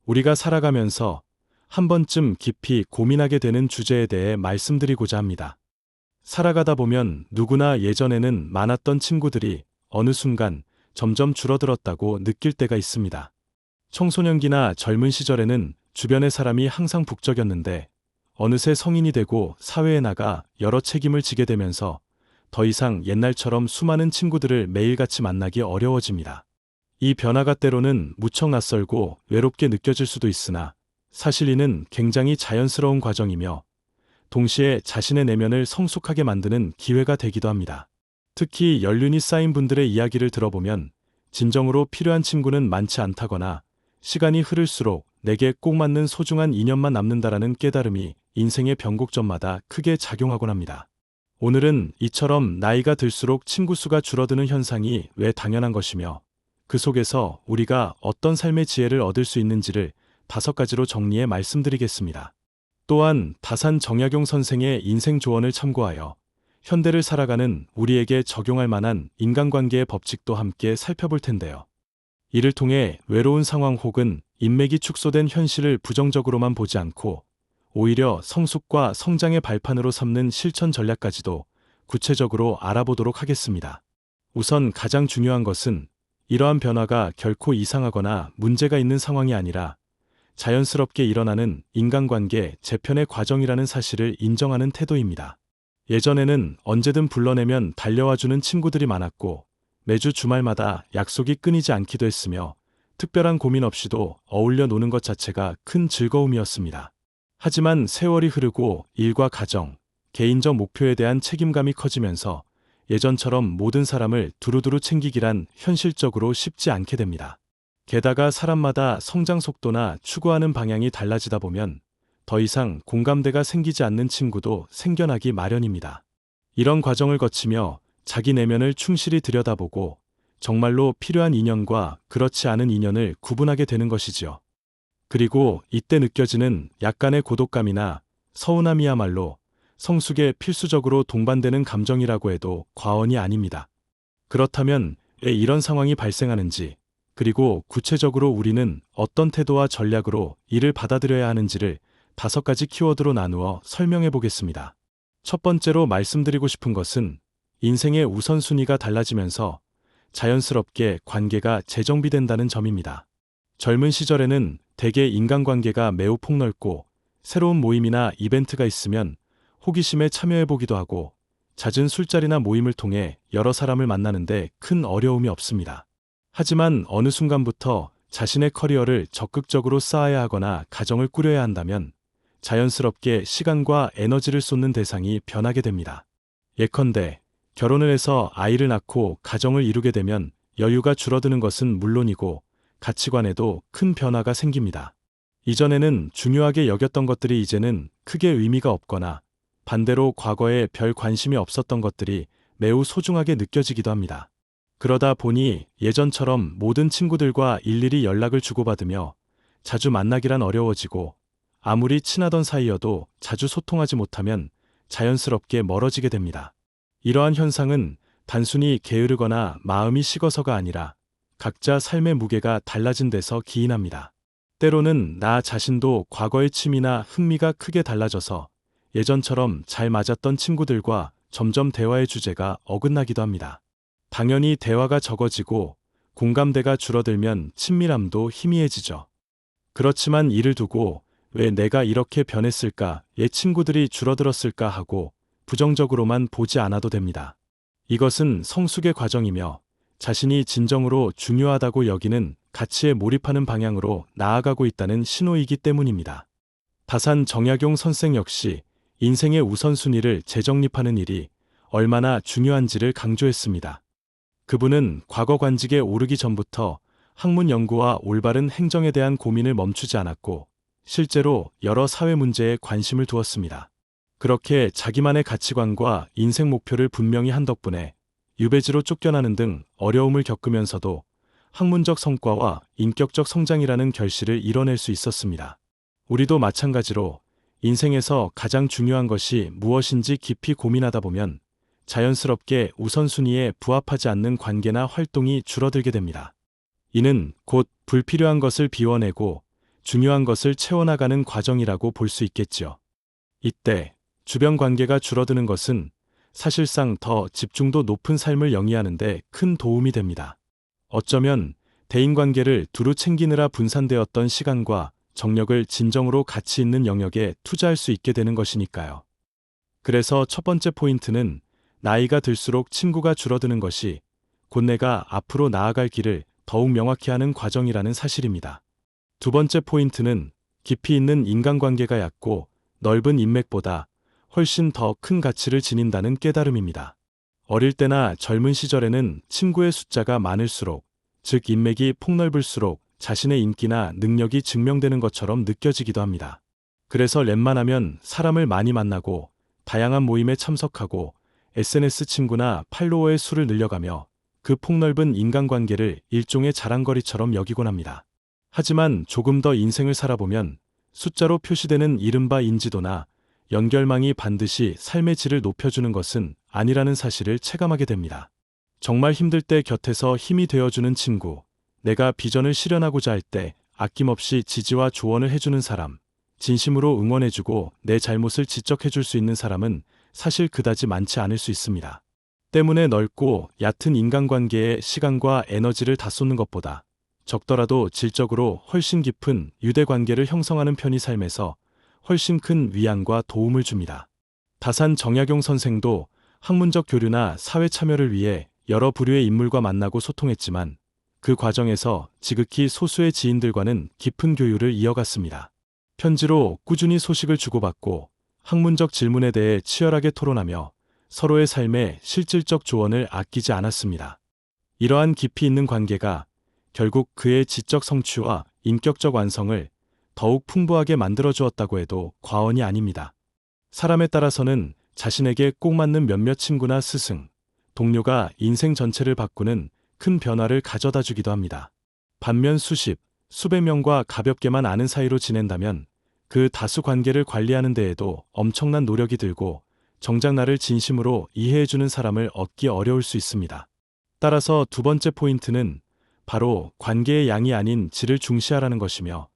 우리가 살아가면서 한 번쯤 깊이 고민하게 되는 주제에 대해 말씀드리고자 합니다. 살아가다 보면 누구나 예전에는 많았던 친구들이 어느 순간 점점 줄어들었다고 느낄 때가 있습니다. 청소년기나 젊은 시절에는 주변의 사람이 항상 북적였는데 어느새 성인이 되고 사회에 나가 여러 책임을 지게 되면서 더 이상 옛날처럼 수많은 친구들을 매일같이 만나기 어려워집니다. 이 변화가 때로는 무척 낯설고 외롭게 느껴질 수도 있으나 사실 이는 굉장히 자연스러운 과정이며 동시에 자신의 내면을 성숙하게 만드는 기회가 되기도 합니다. 특히 연륜이 쌓인 분들의 이야기를 들어보면 진정으로 필요한 친구는 많지 않다거나 시간이 흐를수록 내게 꼭 맞는 소중한 인연만 남는다라는 깨달음이 인생의 변곡점마다 크게 작용하곤 합니다. 오늘은 이처럼 나이가 들수록 친구 수가 줄어드는 현상이 왜 당연한 것이며 그 속에서 우리가 어떤 삶의 지혜를 얻을 수 있는지를 5가지로 정리해 말씀드리겠습니다. 또한 다산 정약용 선생의 인생 조언을 참고하여 현대를 살아가는 우리에게 적용할 만한 인간관계의 법칙도 함께 살펴볼 텐데요. 이를 통해 외로운 상황 혹은 인맥이 축소된 현실을 부정적으로만 보지 않고 오히려 성숙과 성장의 발판으로 삼는 실천 전략까지도 구체적으로 알아보도록 하겠습니다. 우선 가장 중요한 것은 이러한 변화가 결코 이상하거나 문제가 있는 상황이 아니라 자연스럽게 일어나는 인간관계 재편의 과정이라는 사실을 인정하는 태도입니다. 예전에는 언제든 불러내면 달려와주는 친구들이 많았고 매주 주말마다 약속이 끊이지 않기도 했으며 특별한 고민 없이도 어울려 노는 것 자체가 큰 즐거움이었습니다. 하지만 세월이 흐르고 일과 가정, 개인적 목표에 대한 책임감이 커지면서 예전처럼 모든 사람을 두루두루 챙기기란 현실적으로 쉽지 않게 됩니다. 게다가 사람마다 성장 속도나 추구하는 방향이 달라지다 보면 더 이상 공감대가 생기지 않는 친구도 생겨나기 마련입니다. 이런 과정을 거치며 자기 내면을 충실히 들여다보고 정말로 필요한 인연과 그렇지 않은 인연을 구분하게 되는 것이지요. 그리고 이때 느껴지는 약간의 고독감이나 서운함이야말로 성숙에 필수적으로 동반되는 감정이라고 해도 과언이 아닙니다. 그렇다면 왜 이런 상황이 발생하는지, 그리고 구체적으로 우리는 어떤 태도와 전략으로 이를 받아들여야 하는지를 5가지 키워드로 나누어 설명해 보겠습니다. 첫 번째로 말씀드리고 싶은 것은 인생의 우선순위가 달라지면서 자연스럽게 관계가 재정비된다는 점입니다. 젊은 시절에는 대개 인간관계가 매우 폭넓고 새로운 모임이나 이벤트가 있으면 호기심에 참여해보기도 하고 잦은 술자리나 모임을 통해 여러 사람을 만나는데 큰 어려움이 없습니다. 하지만 어느 순간부터 자신의 커리어를 적극적으로 쌓아야 하거나 가정을 꾸려야 한다면 자연스럽게 시간과 에너지를 쏟는 대상이 변하게 됩니다. 예컨대 결혼을 해서 아이를 낳고 가정을 이루게 되면 여유가 줄어드는 것은 물론이고 가치관에도 큰 변화가 생깁니다. 이전에는 중요하게 여겼던 것들이 이제는 크게 의미가 없거나 반대로 과거에 별 관심이 없었던 것들이 매우 소중하게 느껴지기도 합니다. 그러다 보니 예전처럼 모든 친구들과 일일이 연락을 주고받으며 자주 만나기란 어려워지고 아무리 친하던 사이여도 자주 소통하지 못하면 자연스럽게 멀어지게 됩니다. 이러한 현상은 단순히 게으르거나 마음이 식어서가 아니라 각자 삶의 무게가 달라진 데서 기인합니다. 때로는 나 자신도 과거의 취미나 흥미가 크게 달라져서 예전처럼 잘 맞았던 친구들과 점점 대화의 주제가 어긋나기도 합니다. 당연히 대화가 적어지고 공감대가 줄어들면 친밀함도 희미해지죠. 그렇지만 이를 두고 왜 내가 이렇게 변했을까, 옛 친구들이 줄어들었을까 하고 부정적으로만 보지 않아도 됩니다. 이것은 성숙의 과정이며 자신이 진정으로 중요하다고 여기는 가치에 몰입하는 방향으로 나아가고 있다는 신호이기 때문입니다. 다산 정약용 선생 역시 인생의 우선순위를 재정립하는 일이 얼마나 중요한지를 강조했습니다. 그분은 과거 관직에 오르기 전부터 학문 연구와 올바른 행정에 대한 고민을 멈추지 않았고 실제로 여러 사회 문제에 관심을 두었습니다. 그렇게 자기만의 가치관과 인생 목표를 분명히 한 덕분에 유배지로 쫓겨나는 등 어려움을 겪으면서도 학문적 성과와 인격적 성장이라는 결실을 이뤄낼 수 있었습니다. 우리도 마찬가지로 인생에서 가장 중요한 것이 무엇인지 깊이 고민하다 보면 자연스럽게 우선순위에 부합하지 않는 관계나 활동이 줄어들게 됩니다. 이는 곧 불필요한 것을 비워내고 중요한 것을 채워나가는 과정이라고 볼 수 있겠지요. 이때 주변 관계가 줄어드는 것은 사실상 더 집중도 높은 삶을 영위하는 데 큰 도움이 됩니다. 어쩌면 대인관계를 두루 챙기느라 분산되었던 시간과 정력을 진정으로 가치 있는 영역에 투자할 수 있게 되는 것이니까요. 그래서 첫 번째 포인트는 나이가 들수록 친구가 줄어드는 것이 곧 내가 앞으로 나아갈 길을 더욱 명확히 하는 과정이라는 사실입니다. 두 번째 포인트는 깊이 있는 인간관계가 얕고 넓은 인맥보다 훨씬 더 큰 가치를 지닌다는 깨달음입니다. 어릴 때나 젊은 시절에는 친구의 숫자가 많을수록, 즉 인맥이 폭넓을수록 자신의 인기나 능력이 증명되는 것처럼 느껴지기도 합니다. 그래서 웬만하면 사람을 많이 만나고 다양한 모임에 참석하고 SNS 친구나 팔로워의 수를 늘려가며 그 폭넓은 인간관계를 일종의 자랑거리처럼 여기곤 합니다. 하지만 조금 더 인생을 살아보면 숫자로 표시되는 이른바 인지도나 연결망이 반드시 삶의 질을 높여주는 것은 아니라는 사실을 체감하게 됩니다. 정말 힘들 때 곁에서 힘이 되어주는 친구, 내가 비전을 실현하고자 할 때 아낌없이 지지와 조언을 해주는 사람, 진심으로 응원해주고 내 잘못을 지적해줄 수 있는 사람은 사실 그다지 많지 않을 수 있습니다. 때문에 넓고 얕은 인간관계에 시간과 에너지를 다 쏟는 것보다 적더라도 질적으로 훨씬 깊은 유대관계를 형성하는 편이 삶에서 훨씬 큰 위안과 도움을 줍니다. 다산 정약용 선생도 학문적 교류나 사회 참여를 위해 여러 부류의 인물과 만나고 소통했지만 그 과정에서 지극히 소수의 지인들과는 깊은 교류를 이어갔습니다. 편지로 꾸준히 소식을 주고받고 학문적 질문에 대해 치열하게 토론하며 서로의 삶에 실질적 조언을 아끼지 않았습니다. 이러한 깊이 있는 관계가 결국 그의 지적 성취와 인격적 완성을 더욱 풍부하게 만들어주었다고 해도 과언이 아닙니다. 사람에 따라서는 자신에게 꼭 맞는 몇몇 친구나 스승, 동료가 인생 전체를 바꾸는 큰 변화를 가져다 주기도 합니다. 반면 수십, 수백 명과 가볍게만 아는 사이로 지낸다면 그 다수 관계를 관리하는 데에도 엄청난 노력이 들고 정작 나를 진심으로 이해해주는 사람을 얻기 어려울 수 있습니다. 따라서 두 번째 포인트는 바로 관계의 양이 아닌 질을 중시하라는 것이며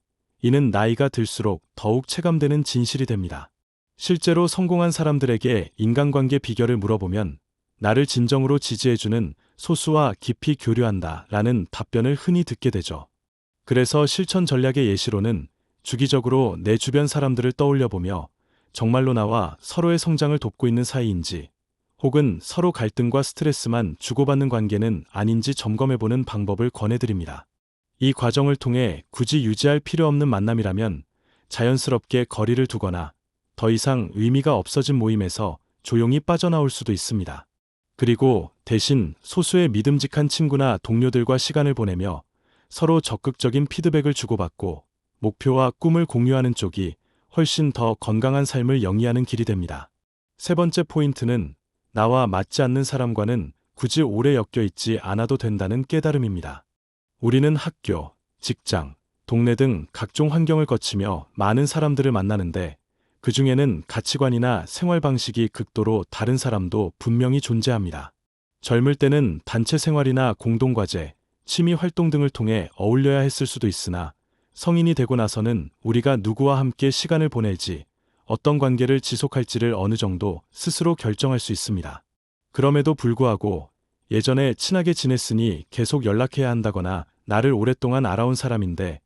이는 나이가 들수록 더욱 체감되는 진실이 됩니다. 실제로 성공한 사람들에게 인간관계 비결을 물어보면 나를 진정으로 지지해주는 소수와 깊이 교류한다 라는 답변을 흔히 듣게 되죠. 그래서 실천 전략의 예시로는 주기적으로 내 주변 사람들을 떠올려보며 정말로 나와 서로의 성장을 돕고 있는 사이인지 혹은 서로 갈등과 스트레스만 주고받는 관계는 아닌지 점검해보는 방법을 권해드립니다. 이 과정을 통해 굳이 유지할 필요 없는 만남이라면 자연스럽게 거리를 두거나 더 이상 의미가 없어진 모임에서 조용히 빠져나올 수도 있습니다. 그리고 대신 소수의 믿음직한 친구나 동료들과 시간을 보내며 서로 적극적인 피드백을 주고받고 목표와 꿈을 공유하는 쪽이 훨씬 더 건강한 삶을 영위하는 길이 됩니다. 세 번째 포인트는 나와 맞지 않는 사람과는 굳이 오래 엮여 있지 않아도 된다는 깨달음입니다. 우리는 학교, 직장, 동네 등 각종 환경을 거치며 많은 사람들을 만나는데 그 중에는 가치관이나 생활 방식이 극도로 다른 사람도 분명히 존재합니다. 젊을 때는 단체 생활이나 공동과제, 취미 활동 등을 통해 어울려야 했을 수도 있으나 성인이 되고 나서는 우리가 누구와 함께 시간을 보낼지, 어떤 관계를 지속할지를 어느 정도 스스로 결정할 수 있습니다. 그럼에도 불구하고 예전에 친하게 지냈으니 계속 연락해야 한다거나 나를 오랫동안 알아온 사람인데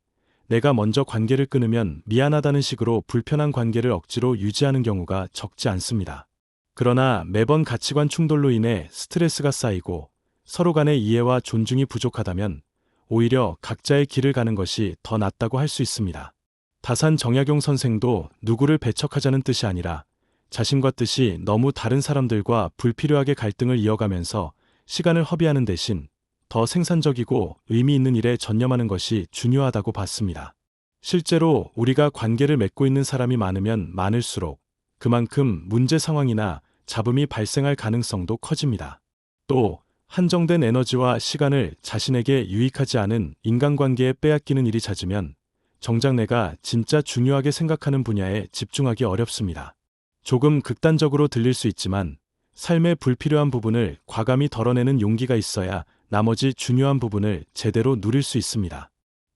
내가 먼저 관계를 끊으면 미안하다는 식으로 불편한 관계를 억지로 유지하는 경우가 적지 않습니다. 그러나 매번 가치관 충돌로 인해 스트레스가 쌓이고 서로 간의 이해와 존중이 부족하다면 오히려 각자의 길을 가는 것이 더 낫다고 할 수 있습니다. 다산 정약용 선생도 누구를 배척하자는 뜻이 아니라 자신과 뜻이 너무 다른 사람들과 불필요하게 갈등을 이어가면서 시간을 허비하는 대신 더 생산적이고 의미 있는 일에 전념하는 것이 중요하다고 봤습니다. 실제로 우리가 관계를 맺고 있는 사람이 많으면 많을수록 그만큼 문제 상황이나 잡음이 발생할 가능성도 커집니다. 또 한정된 에너지와 시간을 자신에게 유익하지 않은 인간관계에 빼앗기는 일이 잦으면 정작 내가 진짜 중요하게 생각하는 분야에 집중하기 어렵습니다. 조금 극단적으로 들릴 수 있지만 삶의 불필요한 부분을 과감히 덜어내는 용기가 있어야 나머지 중요한 부분을 제대로 누릴 수 있습니다.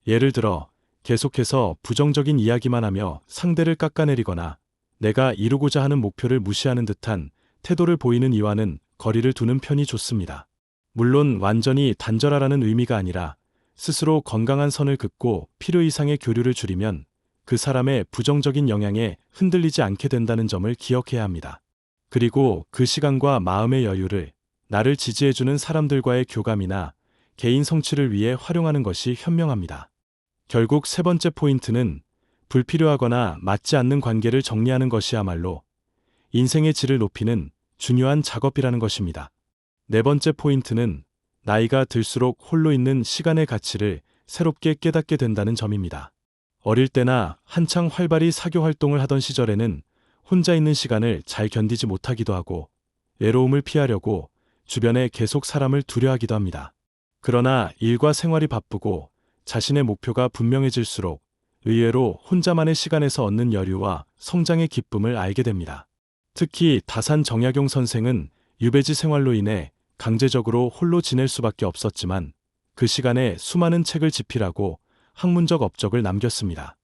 예를 들어 계속해서 부정적인 이야기만 하며 상대를 깎아내리거나 내가 이루고자 하는 목표를 무시하는 듯한 태도를 보이는 이와는 거리를 두는 편이 좋습니다. 물론 완전히 단절하라는 의미가 아니라 스스로 건강한 선을 긋고 필요 이상의 교류를 줄이면 그 사람의 부정적인 영향에 흔들리지 않게 된다는 점을 기억해야 합니다. 그리고 그 시간과 마음의 여유를 나를 지지해주는 사람들과의 교감이나 개인 성취를 위해 활용하는 것이 현명합니다. 결국 세 번째 포인트는 불필요하거나 맞지 않는 관계를 정리하는 것이야말로 인생의 질을 높이는 중요한 작업이라는 것입니다. 네 번째 포인트는 나이가 들수록 홀로 있는 시간의 가치를 새롭게 깨닫게 된다는 점입니다. 어릴 때나 한창 활발히 사교 활동을 하던 시절에는 혼자 있는 시간을 잘 견디지 못하기도 하고 외로움을 피하려고 주변에 계속 사람을 두려워하기도 합니다. 그러나 일과 생활이 바쁘고 자신의 목표가 분명해질수록 의외로 혼자만의 시간에서 얻는 여유와 성장의 기쁨을 알게 됩니다. 특히 다산 정약용 선생은 유배지 생활로 인해 강제적으로 홀로 지낼 수밖에 없었지만 그 시간에 수많은 책을 집필하고 학문적 업적을 남겼습니다.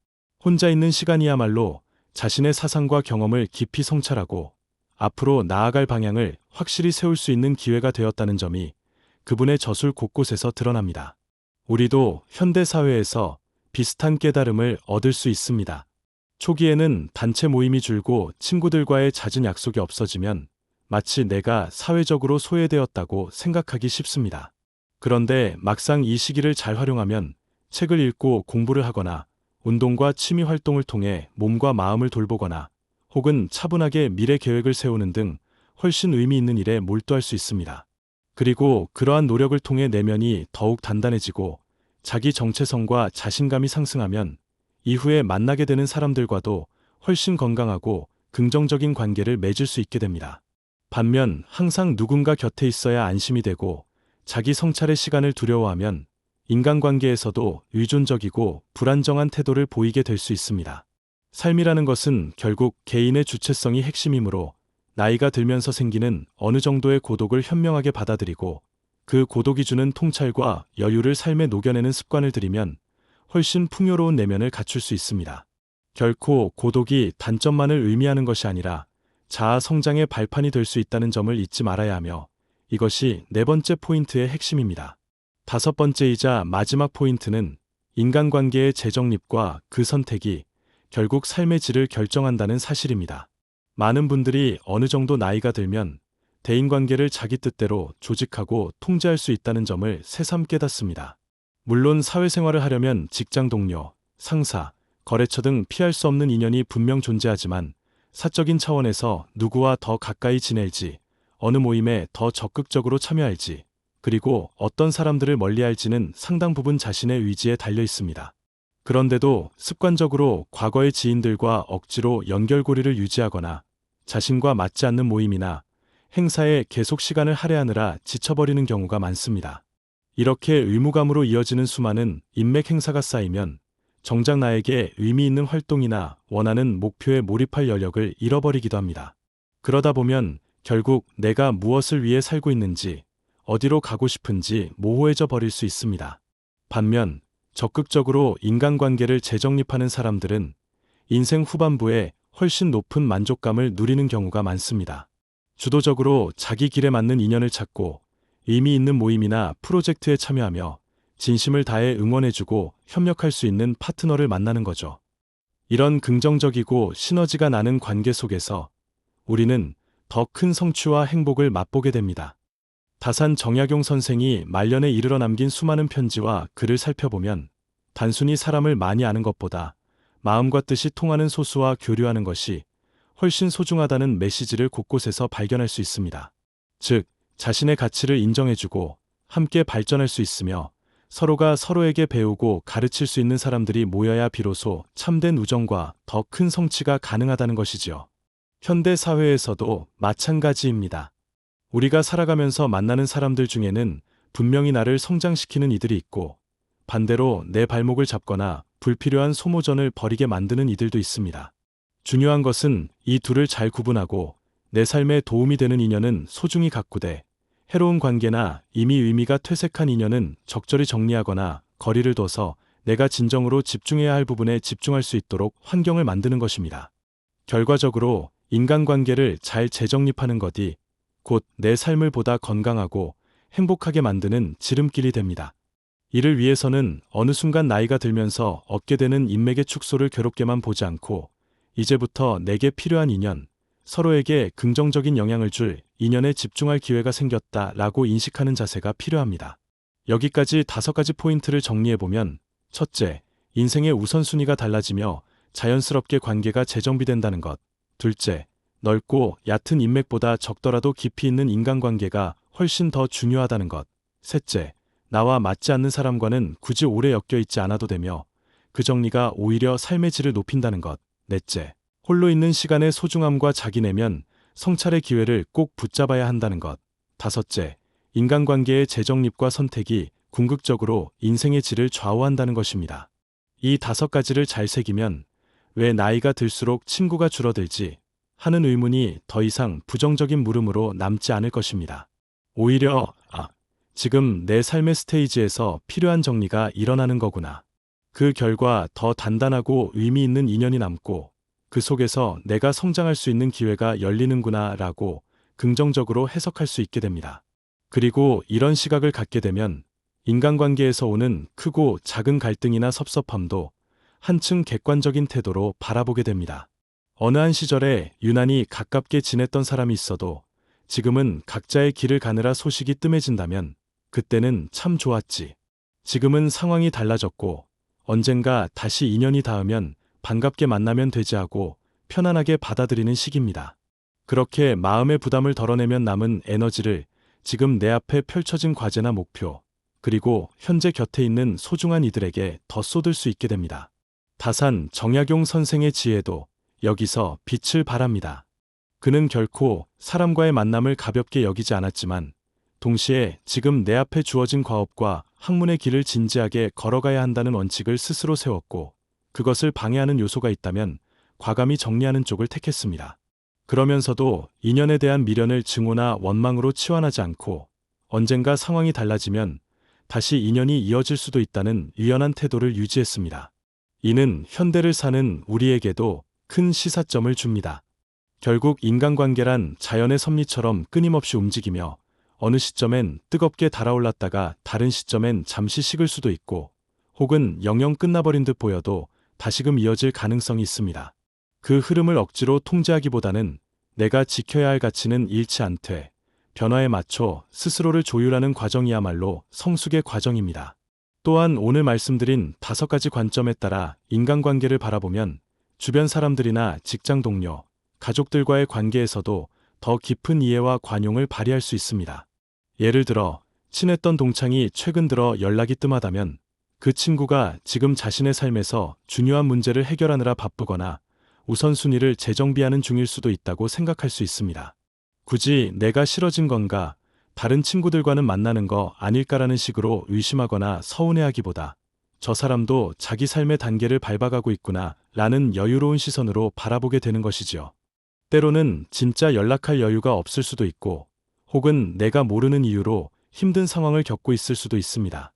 혼자 있는 시간이야말로 자신의 사상과 경험을 깊이 성찰하고 앞으로 나아갈 방향을 확실히 세울 수 있는 기회가 되었다는 점이 그분의 저술 곳곳에서 드러납니다. 우리도 현대사회에서 비슷한 깨달음을 얻을 수 있습니다. 초기에는 단체 모임이 줄고 친구들과의 잦은 약속이 없어지면 마치 내가 사회적으로 소외되었다고 생각하기 쉽습니다. 그런데 막상 이 시기를 잘 활용하면 책을 읽고 공부를 하거나 운동과 취미 활동을 통해 몸과 마음을 돌보거나 혹은 차분하게 미래 계획을 세우는 등 훨씬 의미 있는 일에 몰두할 수 있습니다. 그리고 그러한 노력을 통해 내면이 더욱 단단해지고 자기 정체성과 자신감이 상승하면 이후에 만나게 되는 사람들과도 훨씬 건강하고 긍정적인 관계를 맺을 수 있게 됩니다. 반면 항상 누군가 곁에 있어야 안심이 되고 자기 성찰의 시간을 두려워하면 인간관계에서도 의존적이고 불안정한 태도를 보이게 될 수 있습니다. 삶이라는 것은 결국 개인의 주체성이 핵심이므로 나이가 들면서 생기는 어느 정도의 고독을 현명하게 받아들이고 그 고독이 주는 통찰과 여유를 삶에 녹여내는 습관을 들이면 훨씬 풍요로운 내면을 갖출 수 있습니다. 결코 고독이 단점만을 의미하는 것이 아니라 자아 성장의 발판이 될 수 있다는 점을 잊지 말아야 하며 이것이 네 번째 포인트의 핵심입니다. 다섯 번째이자 마지막 포인트는 인간관계의 재정립과 그 선택이 결국 삶의 질을 결정한다는 사실입니다. 많은 분들이 어느 정도 나이가 들면 대인관계를 자기 뜻대로 조직하고 통제할 수 있다는 점을 새삼 깨닫습니다. 물론 사회생활을 하려면 직장 동료, 상사, 거래처 등 피할 수 없는 인연이 분명 존재하지만 사적인 차원에서 누구와 더 가까이 지낼지, 어느 모임에 더 적극적으로 참여할지, 그리고 어떤 사람들을 멀리할지는 상당 부분 자신의 의지에 달려 있습니다. 그런데도 습관적으로 과거의 지인들과 억지로 연결고리를 유지하거나 자신과 맞지 않는 모임이나 행사에 계속 시간을 할애하느라 지쳐버리는 경우가 많습니다. 이렇게 의무감으로 이어지는 수많은 인맥 행사가 쌓이면 정작 나에게 의미 있는 활동이나 원하는 목표에 몰입할 여력을 잃어버리기도 합니다. 그러다 보면 결국 내가 무엇을 위해 살고 있는지, 어디로 가고 싶은지 모호해져 버릴 수 있습니다. 반면 적극적으로 인간관계를 재정립하는 사람들은 인생 후반부에 훨씬 높은 만족감을 누리는 경우가 많습니다. 주도적으로 자기 길에 맞는 인연을 찾고 의미 있는 모임이나 프로젝트에 참여하며 진심을 다해 응원해주고 협력할 수 있는 파트너를 만나는 거죠. 이런 긍정적이고 시너지가 나는 관계 속에서 우리는 더 큰 성취와 행복을 맛보게 됩니다. 다산 정약용 선생이 말년에 이르러 남긴 수많은 편지와 글을 살펴보면 단순히 사람을 많이 아는 것보다 마음과 뜻이 통하는 소수와 교류하는 것이 훨씬 소중하다는 메시지를 곳곳에서 발견할 수 있습니다. 즉, 자신의 가치를 인정해주고 함께 발전할 수 있으며 서로가 서로에게 배우고 가르칠 수 있는 사람들이 모여야 비로소 참된 우정과 더 큰 성취가 가능하다는 것이지요. 현대 사회에서도 마찬가지입니다. 우리가 살아가면서 만나는 사람들 중에는 분명히 나를 성장시키는 이들이 있고 반대로 내 발목을 잡거나 불필요한 소모전을 벌이게 만드는 이들도 있습니다. 중요한 것은 이 둘을 잘 구분하고 내 삶에 도움이 되는 인연은 소중히 가꾸되 해로운 관계나 이미 의미가 퇴색한 인연은 적절히 정리하거나 거리를 둬서 내가 진정으로 집중해야 할 부분에 집중할 수 있도록 환경을 만드는 것입니다. 결과적으로 인간관계를 잘 재정립하는 것이 곧 내 삶을 보다 건강하고 행복하게 만드는 지름길이 됩니다. 이를 위해서는 어느 순간 나이가 들면서 얻게 되는 인맥의 축소를 괴롭게만 보지 않고 이제부터 내게 필요한 인연, 서로에게 긍정적인 영향을 줄 인연에 집중할 기회가 생겼다라고 인식하는 자세가 필요합니다. 여기까지 5가지 포인트를 정리해보면 첫째, 인생의 우선순위가 달라지며 자연스럽게 관계가 재정비된다는 것. 둘째, 넓고 얕은 인맥보다 적더라도 깊이 있는 인간관계가 훨씬 더 중요하다는 것. 셋째, 나와 맞지 않는 사람과는 굳이 오래 엮여 있지 않아도 되며 그 정리가 오히려 삶의 질을 높인다는 것. 넷째, 홀로 있는 시간의 소중함과 자기 내면 성찰의 기회를 꼭 붙잡아야 한다는 것. 다섯째, 인간관계의 재정립과 선택이 궁극적으로 인생의 질을 좌우한다는 것입니다. 이 5가지를 잘 새기면 왜 나이가 들수록 친구가 줄어들지 하는 의문이 더 이상 부정적인 물음으로 남지 않을 것입니다. 오히려 지금 내 삶의 스테이지에서 필요한 정리가 일어나는 거구나. 그 결과 더 단단하고 의미 있는 인연이 남고 그 속에서 내가 성장할 수 있는 기회가 열리는구나 라고 긍정적으로 해석할 수 있게 됩니다. 그리고 이런 시각을 갖게 되면 인간관계에서 오는 크고 작은 갈등이나 섭섭함도 한층 객관적인 태도로 바라보게 됩니다. 어느 한 시절에 유난히 가깝게 지냈던 사람이 있어도 지금은 각자의 길을 가느라 소식이 뜸해진다면 그때는 참 좋았지. 지금은 상황이 달라졌고 언젠가 다시 인연이 닿으면 반갑게 만나면 되지 하고 편안하게 받아들이는 시기입니다. 그렇게 마음의 부담을 덜어내면 남은 에너지를 지금 내 앞에 펼쳐진 과제나 목표, 그리고 현재 곁에 있는 소중한 이들에게 더 쏟을 수 있게 됩니다. 다산 정약용 선생의 지혜도 여기서 빛을 발합니다. 그는 결코 사람과의 만남을 가볍게 여기지 않았지만 동시에 지금 내 앞에 주어진 과업과 학문의 길을 진지하게 걸어가야 한다는 원칙을 스스로 세웠고 그것을 방해하는 요소가 있다면 과감히 정리하는 쪽을 택했습니다. 그러면서도 인연에 대한 미련을 증오나 원망으로 치환하지 않고 언젠가 상황이 달라지면 다시 인연이 이어질 수도 있다는 유연한 태도를 유지했습니다. 이는 현대를 사는 우리에게도 큰 시사점을 줍니다. 결국 인간관계란 자연의 섭리처럼 끊임없이 움직이며 어느 시점엔 뜨겁게 달아올랐다가 다른 시점엔 잠시 식을 수도 있고 혹은 영영 끝나버린 듯 보여도 다시금 이어질 가능성이 있습니다. 그 흐름을 억지로 통제하기보다는 내가 지켜야 할 가치는 잃지 않되 변화에 맞춰 스스로를 조율하는 과정이야말로 성숙의 과정입니다. 또한 오늘 말씀드린 5가지 관점에 따라 인간관계를 바라보면 주변 사람들이나 직장 동료, 가족들과의 관계에서도 더 깊은 이해와 관용을 발휘할 수 있습니다. 예를 들어 친했던 동창이 최근 들어 연락이 뜸하다면 그 친구가 지금 자신의 삶에서 중요한 문제를 해결하느라 바쁘거나 우선순위를 재정비하는 중일 수도 있다고 생각할 수 있습니다. 굳이 내가 싫어진 건가, 다른 친구들과는 만나는 거 아닐까라는 식으로 의심하거나 서운해하기보다 저 사람도 자기 삶의 단계를 밟아가고 있구나 라는 여유로운 시선으로 바라보게 되는 것이지요. 때로는 진짜 연락할 여유가 없을 수도 있고 혹은 내가 모르는 이유로 힘든 상황을 겪고 있을 수도 있습니다.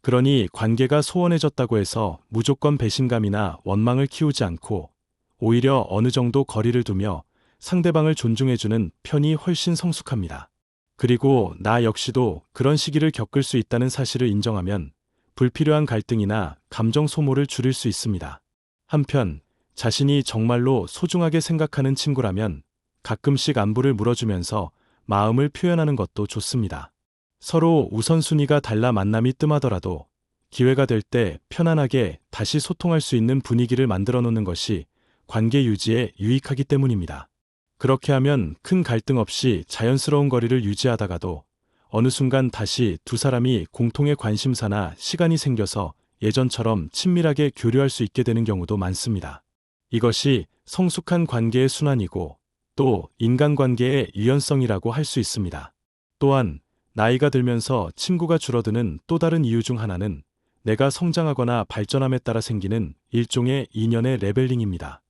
그러니 관계가 소원해졌다고 해서 무조건 배신감이나 원망을 키우지 않고 오히려 어느 정도 거리를 두며 상대방을 존중해주는 편이 훨씬 성숙합니다. 그리고 나 역시도 그런 시기를 겪을 수 있다는 사실을 인정하면 불필요한 갈등이나 감정 소모를 줄일 수 있습니다. 한편 자신이 정말로 소중하게 생각하는 친구라면 가끔씩 안부를 물어주면서 마음을 표현하는 것도 좋습니다. 서로 우선순위가 달라 만남이 뜸하더라도 기회가 될 때 편안하게 다시 소통할 수 있는 분위기를 만들어 놓는 것이 관계 유지에 유익하기 때문입니다. 그렇게 하면 큰 갈등 없이 자연스러운 거리를 유지하다가도 어느 순간 다시 두 사람이 공통의 관심사나 시간이 생겨서 예전처럼 친밀하게 교류할 수 있게 되는 경우도 많습니다. 이것이 성숙한 관계의 순환이고 또 인간관계의 유연성이라고 할 수 있습니다. 또한 나이가 들면서 친구가 줄어드는 또 다른 이유 중 하나는 내가 성장하거나 발전함에 따라 생기는 일종의 인연의 레벨링입니다.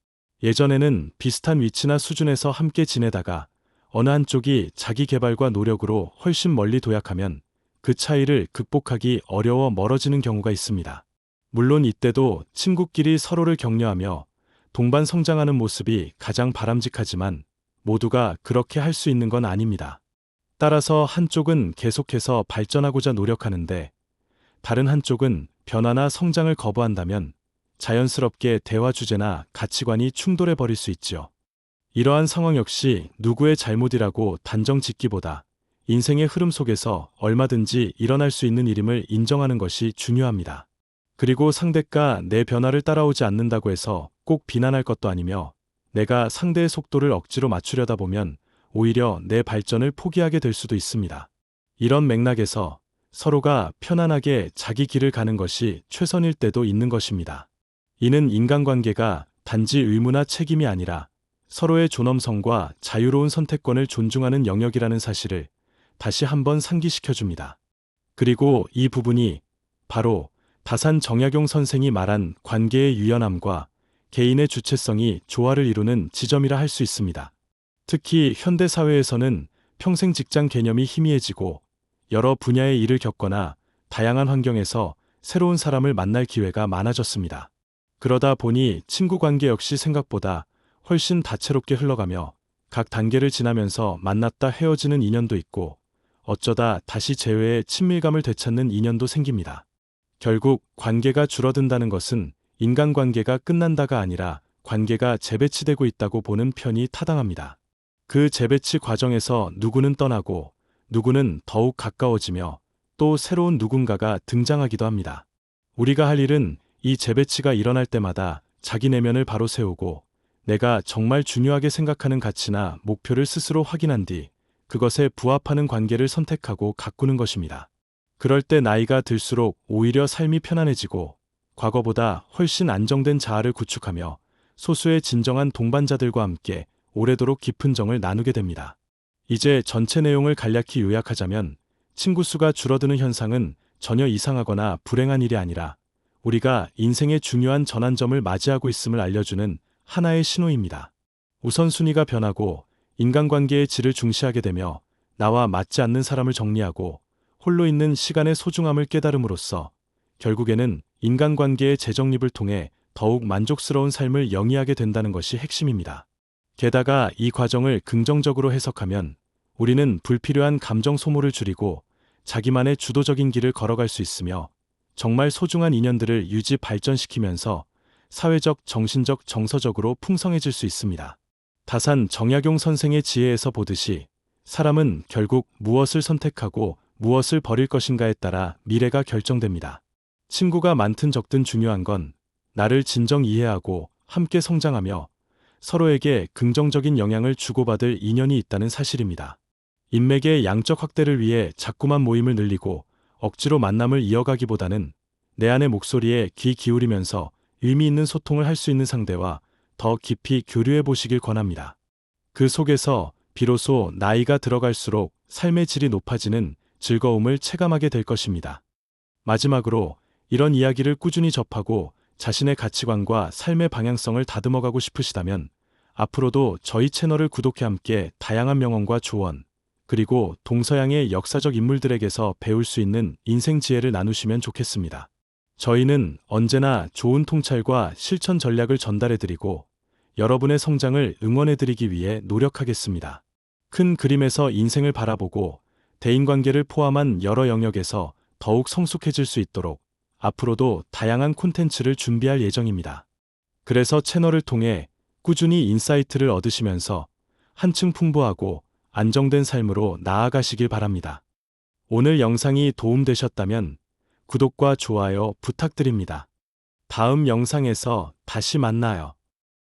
예전에는 비슷한 위치나 수준에서 함께 지내다가 어느 한쪽이 자기 개발과 노력으로 훨씬 멀리 도약하면 그 차이를 극복하기 어려워 멀어지는 경우가 있습니다. 물론 이때도 친구끼리 서로를 격려하며 동반 성장하는 모습이 가장 바람직하지만 모두가 그렇게 할 수 있는 건 아닙니다. 따라서 한쪽은 계속해서 발전하고자 노력하는데 다른 한쪽은 변화나 성장을 거부한다면 자연스럽게 대화 주제나 가치관이 충돌해 버릴 수 있지요. 이러한 상황 역시 누구의 잘못이라고 단정 짓기보다 인생의 흐름 속에서 얼마든지 일어날 수 있는 일임을 인정하는 것이 중요합니다. 그리고 상대가 내 변화를 따라오지 않는다고 해서 꼭 비난할 것도 아니며 내가 상대의 속도를 억지로 맞추려다 보면 오히려 내 발전을 포기하게 될 수도 있습니다. 이런 맥락에서 서로가 편안하게 자기 길을 가는 것이 최선일 때도 있는 것입니다. 이는 인간관계가 단지 의무나 책임이 아니라 서로의 존엄성과 자유로운 선택권을 존중하는 영역이라는 사실을 다시 한번 상기시켜줍니다. 그리고 이 부분이 바로 다산 정약용 선생이 말한 관계의 유연함과 개인의 주체성이 조화를 이루는 지점이라 할 수 있습니다. 특히 현대사회에서는 평생 직장 개념이 희미해지고 여러 분야의 일을 겪거나 다양한 환경에서 새로운 사람을 만날 기회가 많아졌습니다. 그러다 보니 친구 관계 역시 생각보다 훨씬 다채롭게 흘러가며 각 단계를 지나면서 만났다 헤어지는 인연도 있고 어쩌다 다시 재회의 친밀감을 되찾는 인연도 생깁니다. 결국 관계가 줄어든다는 것은 인간관계가 끝난다가 아니라 관계가 재배치되고 있다고 보는 편이 타당합니다. 그 재배치 과정에서 누구는 떠나고 누구는 더욱 가까워지며 또 새로운 누군가가 등장하기도 합니다. 우리가 할 일은 이 재배치가 일어날 때마다 자기 내면을 바로 세우고 내가 정말 중요하게 생각하는 가치나 목표를 스스로 확인한 뒤 그것에 부합하는 관계를 선택하고 가꾸는 것입니다. 그럴 때 나이가 들수록 오히려 삶이 편안해지고 과거보다 훨씬 안정된 자아를 구축하며 소수의 진정한 동반자들과 함께 오래도록 깊은 정을 나누게 됩니다. 이제 전체 내용을 간략히 요약하자면 친구 수가 줄어드는 현상은 전혀 이상하거나 불행한 일이 아니라 우리가 인생의 중요한 전환점을 맞이하고 있음을 알려주는 하나의 신호입니다. 우선순위가 변하고 인간관계의 질을 중시하게 되며 나와 맞지 않는 사람을 정리하고 홀로 있는 시간의 소중함을 깨달음으로써 결국에는 인간관계의 재정립을 통해 더욱 만족스러운 삶을 영위하게 된다는 것이 핵심입니다. 게다가 이 과정을 긍정적으로 해석하면 우리는 불필요한 감정 소모를 줄이고 자기만의 주도적인 길을 걸어갈 수 있으며 정말 소중한 인연들을 유지 발전시키면서 사회적, 정신적, 정서적으로 풍성해질 수 있습니다. 다산 정약용 선생의 지혜에서 보듯이 사람은 결국 무엇을 선택하고 무엇을 버릴 것인가에 따라 미래가 결정됩니다. 친구가 많든 적든 중요한 건 나를 진정 이해하고 함께 성장하며 서로에게 긍정적인 영향을 주고받을 인연이 있다는 사실입니다. 인맥의 양적 확대를 위해 자꾸만 모임을 늘리고 억지로 만남을 이어가기보다는 내 안의 목소리에 귀 기울이면서 의미 있는 소통을 할 수 있는 상대와 더 깊이 교류해 보시길 권합니다. 그 속에서 비로소 나이가 들어갈수록 삶의 질이 높아지는 즐거움을 체감하게 될 것입니다. 마지막으로 이런 이야기를 꾸준히 접하고 자신의 가치관과 삶의 방향성을 다듬어가고 싶으시다면 앞으로도 저희 채널을 구독해 함께 다양한 명언과 조언, 그리고 동서양의 역사적 인물들에게서 배울 수 있는 인생 지혜를 나누시면 좋겠습니다. 저희는 언제나 좋은 통찰과 실천 전략을 전달해드리고 여러분의 성장을 응원해드리기 위해 노력하겠습니다. 큰 그림에서 인생을 바라보고 대인관계를 포함한 여러 영역에서 더욱 성숙해질 수 있도록 앞으로도 다양한 콘텐츠를 준비할 예정입니다. 그래서 채널을 통해 꾸준히 인사이트를 얻으시면서 한층 풍부하고 안정된 삶으로 나아가시길 바랍니다. 오늘 영상이 도움되셨다면 구독과 좋아요 부탁드립니다. 다음 영상에서 다시 만나요.